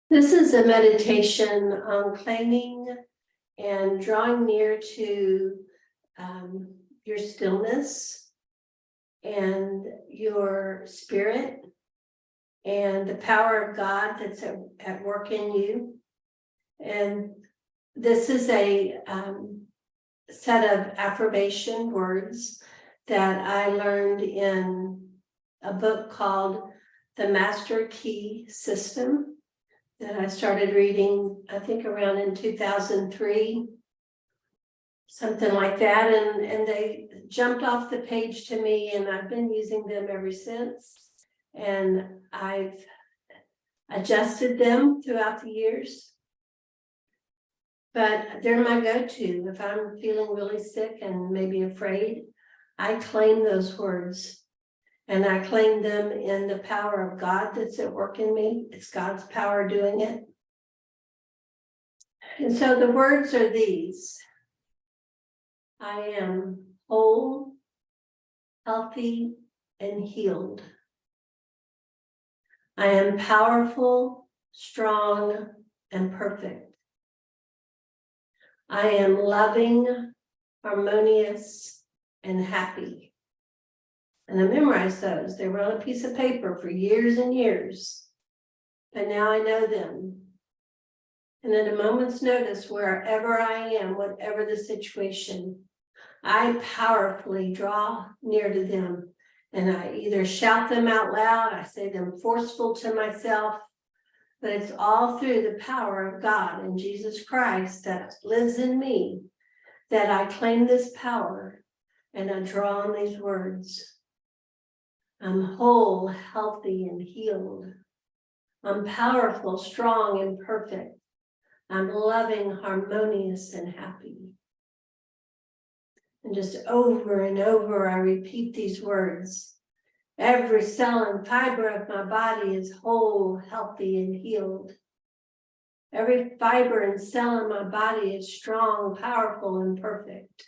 This is a meditation on claiming and drawing near to your stillness and your spirit and the power of God that's at work in you. And this is a set of affirmation words that I learned in a book called The Master Key System that I started reading, I think around in 2003, something like that. And they jumped off the page to me, and I've been using them ever since. And I've adjusted them throughout the years. But they're my go-to. If I'm feeling really sick and maybe afraid, I claim those words. And I claim them in the power of God that's at work in me. It's God's power doing it. And so the words are these. I am whole, healthy, and healed. I am powerful, strong, and perfect. I am loving, harmonious, and happy. And I memorized those. They were on a piece of paper for years and years. But now I know them. And at a moment's notice, wherever I am, whatever the situation, I powerfully draw near to them. And I either shout them out loud, I say them forceful to myself, but it's all through the power of God and Jesus Christ that lives in me, that I claim this power and I draw on these words. I'm whole, healthy, and healed. I'm powerful, strong, and perfect. I'm loving, harmonious, and happy. And just over and over, I repeat these words. Every cell and fiber of my body is whole, healthy, and healed. Every fiber and cell in my body is strong, powerful, and perfect.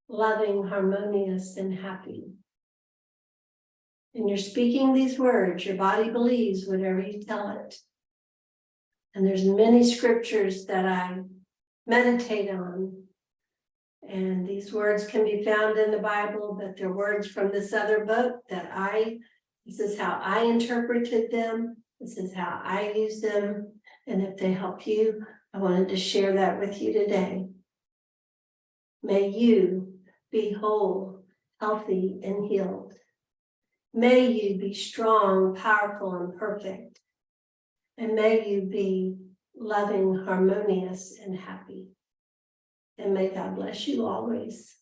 Loving, harmonious, and happy. And you're speaking these words, your body believes whatever you tell it. And there's many scriptures that I meditate on. And these words can be found in the Bible, but they're words from this other book that this is how I interpreted them. This is how I use them. And if they help you, I wanted to share that with you today. May you be whole, healthy, and healed. May you be strong, powerful, and perfect. And may you be loving, harmonious, and happy. And may God bless you always.